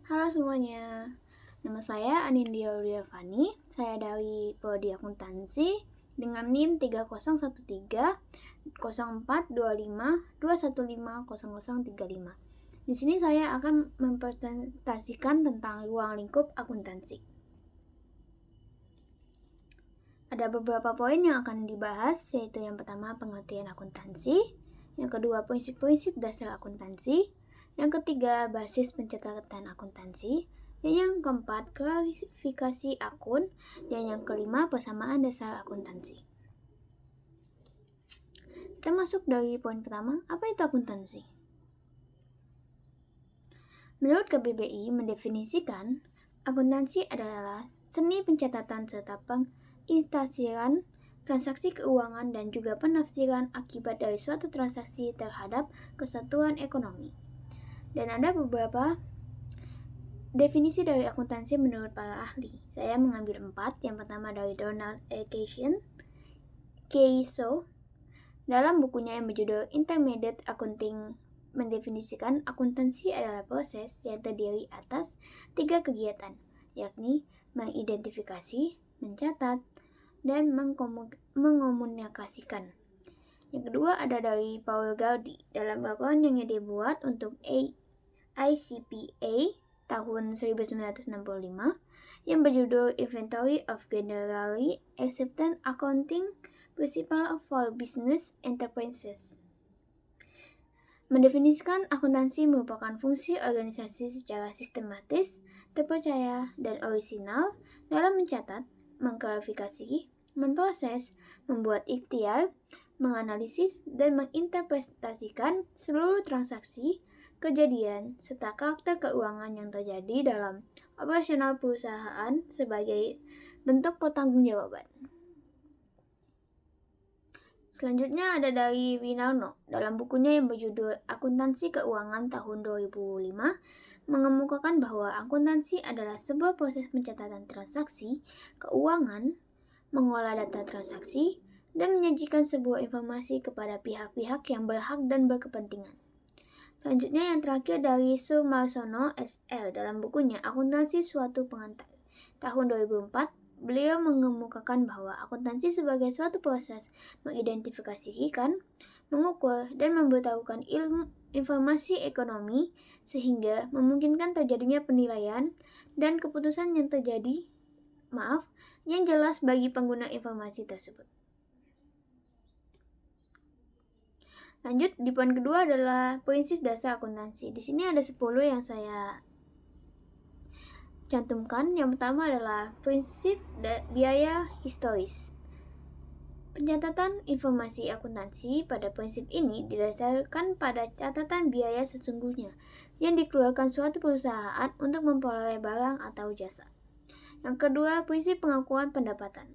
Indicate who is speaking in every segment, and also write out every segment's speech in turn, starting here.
Speaker 1: Halo semuanya, nama saya Anindya Uliavani. Saya dari Prodi Akuntansi dengan NIM 3013042521500035. Di sini saya akan mempresentasikan tentang ruang lingkup akuntansi. Ada beberapa poin yang akan dibahas, yaitu yang pertama pengertian akuntansi, yang kedua prinsip-prinsip dasar akuntansi, yang ketiga basis pencatatan akuntansi, dan yang keempat klasifikasi akun, dan yang kelima persamaan dasar akuntansi. Kita masuk dari poin pertama, apa itu akuntansi? Menurut KBBI mendefinisikan, akuntansi adalah seni pencatatan serta pengintasiran transaksi keuangan dan juga penafsiran akibat dari suatu transaksi terhadap kesatuan ekonomi. Dan ada beberapa definisi dari akuntansi menurut para ahli. Saya mengambil 4. Yang pertama dari Donald Keiso dalam bukunya yang berjudul Intermediate Accounting mendefinisikan akuntansi adalah proses yang terdiri atas 3 kegiatan, yakni mengidentifikasi, mencatat, dan mengomunikasikan. Yang kedua ada dari Paul Gaudi dalam laporan yang dibuat untuk ICPA tahun 1965 yang berjudul Inventory of Generally Accepted Accounting Principles for Business Enterprises. Mendefinisikan akuntansi merupakan fungsi organisasi secara sistematis, terpercaya, dan orisinal dalam mencatat, mengklarifikasi, memproses, membuat ikhtiar, menganalisis, dan menginterpretasikan seluruh transaksi, kejadian, serta karakter keuangan yang terjadi dalam operasional perusahaan sebagai bentuk pertanggungjawaban. Selanjutnya ada dari Winarno dalam bukunya yang berjudul Akuntansi Keuangan tahun 2005 mengemukakan bahwa akuntansi adalah sebuah proses pencatatan transaksi keuangan, mengolah data transaksi, dan menyajikan sebuah informasi kepada pihak-pihak yang berhak dan berkepentingan. Selanjutnya yang terakhir dari Sumarsono SL dalam bukunya Akuntansi Suatu Pengantar tahun 2004. Beliau mengemukakan bahwa akuntansi sebagai suatu proses mengidentifikasikan, mengukur, dan memberitahukan informasi ekonomi sehingga memungkinkan terjadinya penilaian dan keputusan yang jelas bagi pengguna informasi tersebut. Lanjut, di poin kedua adalah prinsip dasar akuntansi. Di sini ada 10 yang saya cantumkan. Yang pertama adalah prinsip biaya historis. Pencatatan informasi akuntansi pada prinsip ini didasarkan pada catatan biaya sesungguhnya yang dikeluarkan suatu perusahaan untuk memperoleh barang atau jasa. Yang kedua, prinsip pengakuan pendapatan.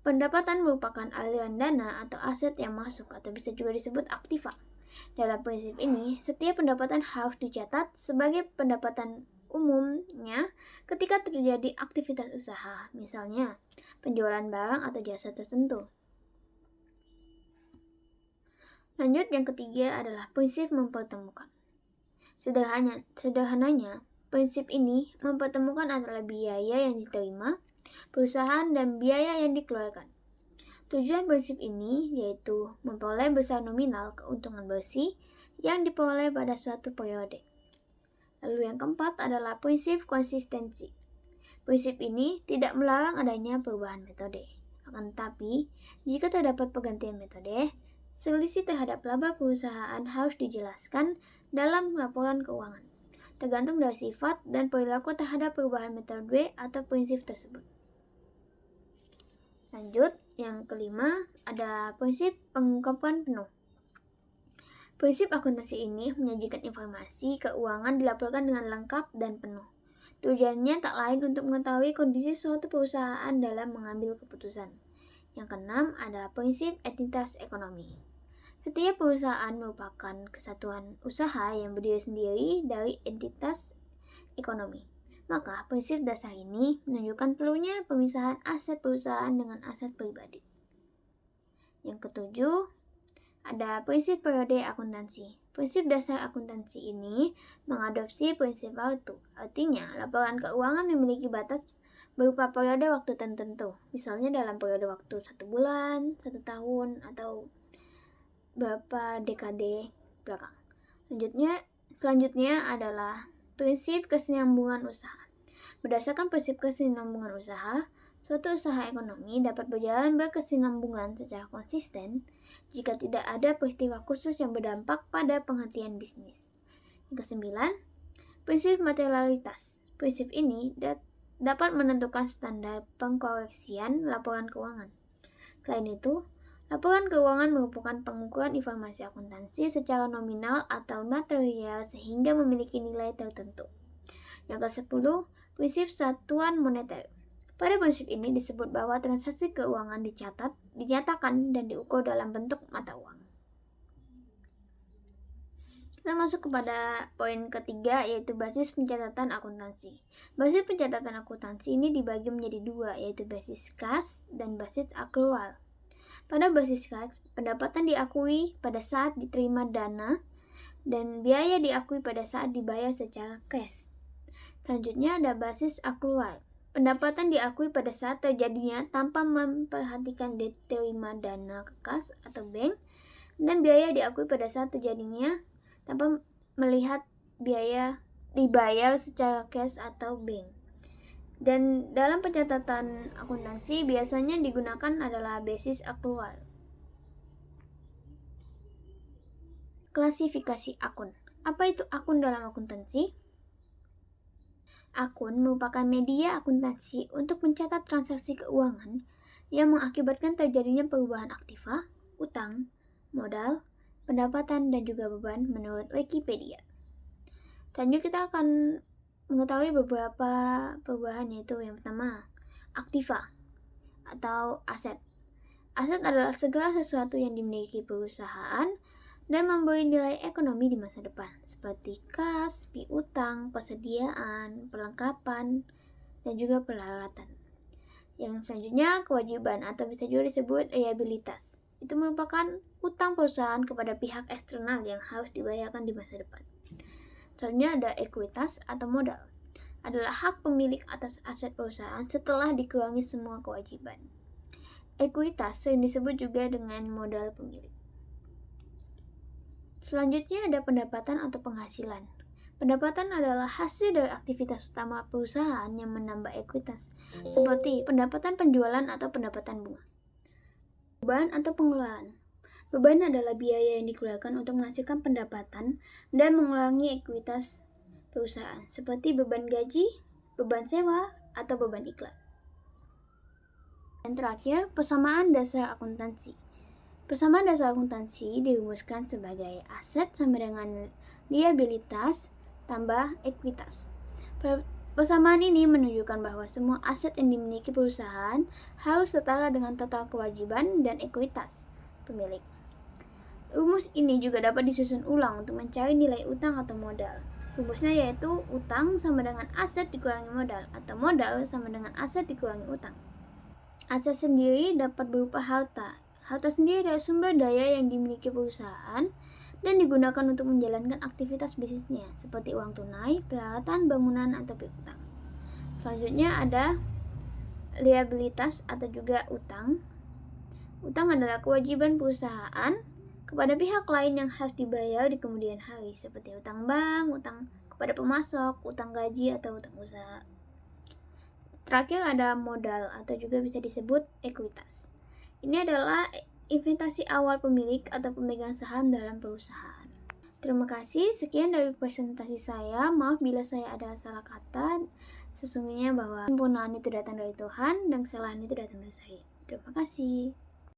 Speaker 1: Pendapatan merupakan aliran dana atau aset yang masuk atau bisa juga disebut aktiva. Dalam prinsip ini, setiap pendapatan harus dicatat sebagai pendapatan umumnya ketika terjadi aktivitas usaha, misalnya penjualan barang atau jasa tertentu. Lanjut, yang ketiga adalah prinsip mempertemukan. Sederhananya, prinsip ini mempertemukan antara biaya yang diterima perusahaan dan biaya yang dikeluarkan. Tujuan prinsip ini yaitu memperoleh besar nominal keuntungan bersih yang diperoleh pada suatu periode. Lalu yang keempat adalah prinsip konsistensi. Prinsip ini tidak melarang adanya perubahan metode. Akan tetapi, jika terdapat pergantian metode, selisih terhadap laba perusahaan harus dijelaskan dalam laporan keuangan, tergantung dari sifat dan perilaku terhadap perubahan metode atau prinsip tersebut. Lanjut, yang kelima ada prinsip pengungkapan penuh. Prinsip akuntansi ini menyajikan informasi keuangan dilaporkan dengan lengkap dan penuh. Tujuannya tak lain untuk mengetahui kondisi suatu perusahaan dalam mengambil keputusan. Yang keenam ada prinsip entitas ekonomi. Setiap perusahaan merupakan kesatuan usaha yang berdiri sendiri dari entitas ekonomi. Maka prinsip dasar ini menunjukkan perlunya pemisahan aset perusahaan dengan aset pribadi. Yang ketujuh, ada prinsip periode akuntansi. Prinsip dasar akuntansi ini mengadopsi prinsip auto. Artinya, laporan keuangan memiliki batas berupa periode waktu tertentu. Misalnya dalam periode waktu 1 bulan, 1 tahun, atau beberapa dekade belakang. Selanjutnya adalah prinsip kesinambungan usaha. Berdasarkan prinsip kesinambungan usaha, suatu usaha ekonomi dapat berjalan berkesinambungan secara konsisten jika tidak ada peristiwa khusus yang berdampak pada penghentian bisnis. Yang kesembilan, prinsip materialitas. Prinsip ini dapat menentukan standar pengkoreksian laporan keuangan. Selain itu, laporan keuangan merupakan pengukuran informasi akuntansi secara nominal atau material sehingga memiliki nilai tertentu. Yang ke-10, prinsip satuan moneter. Pada prinsip ini disebut bahwa transaksi keuangan dinyatakan dan diukur dalam bentuk mata uang. Kita masuk kepada poin ketiga, yaitu basis pencatatan akuntansi. Basis pencatatan akuntansi ini dibagi menjadi dua, yaitu basis kas dan basis akrual. Pada basis kas, pendapatan diakui pada saat diterima dana dan biaya diakui pada saat dibayar secara cash. Selanjutnya ada basis akrual. Pendapatan diakui pada saat terjadinya tanpa memperhatikan diterima dana kas atau bank, dan biaya diakui pada saat terjadinya tanpa melihat biaya dibayar secara cash atau bank. Dan dalam pencatatan akuntansi biasanya digunakan adalah basis akrual. Klasifikasi akun. Apa itu akun dalam akuntansi? Akun merupakan media akuntansi untuk mencatat transaksi keuangan yang mengakibatkan terjadinya perubahan aktiva, utang, modal, pendapatan, dan juga beban menurut Wikipedia. Selanjutnya kita akan mengetahui beberapa perubahan, yaitu yang pertama, aktiva atau aset. Aset adalah segala sesuatu yang dimiliki perusahaan dan memberi nilai ekonomi di masa depan, seperti kas, piutang, persediaan, perlengkapan, dan juga peralatan. Yang selanjutnya, kewajiban atau bisa juga disebut liabilitas. Itu merupakan utang perusahaan kepada pihak eksternal yang harus dibayarkan di masa depan. Selanjutnya ada ekuitas atau modal. Adalah hak pemilik atas aset perusahaan setelah dikurangi semua kewajiban. Ekuitas sering disebut juga dengan modal pemilik. Selanjutnya ada pendapatan atau penghasilan. Pendapatan adalah hasil dari aktivitas utama perusahaan yang menambah ekuitas, seperti pendapatan penjualan atau pendapatan bunga. Beban atau pengeluaran. Beban adalah biaya yang dikeluarkan untuk menghasilkan pendapatan dan mengurangi ekuitas perusahaan, seperti beban gaji, beban sewa, atau beban iklan. Dan terakhir, persamaan dasar akuntansi. Persamaan dasar akuntansi dirumuskan sebagai aset sama dengan liabilitas tambah ekuitas. Persamaan ini menunjukkan bahwa semua aset yang dimiliki perusahaan harus setara dengan total kewajiban dan ekuitas pemilik. Rumus ini juga dapat disusun ulang untuk mencari nilai utang atau modal. Rumusnya yaitu utang sama dengan aset dikurangi modal, atau modal sama dengan aset dikurangi utang. Aset sendiri dapat berupa harta. Harta sendiri adalah sumber daya yang dimiliki perusahaan dan digunakan untuk menjalankan aktivitas bisnisnya, seperti uang tunai, peralatan, bangunan, atau piutang. Selanjutnya ada liabilitas atau juga utang. Utang adalah kewajiban perusahaan kepada pihak lain yang harus dibayar di kemudian hari, seperti utang bank, utang kepada pemasok, utang gaji, atau utang usaha. Terakhir ada modal atau juga bisa disebut ekuitas. Ini adalah investasi awal pemilik atau pemegang saham dalam perusahaan. Terima kasih, sekian dari presentasi saya. Maaf bila saya ada salah kata. Sesungguhnya bahwa kesempurnaan itu datang dari Tuhan dan kesalahan itu datang dari saya. Terima kasih.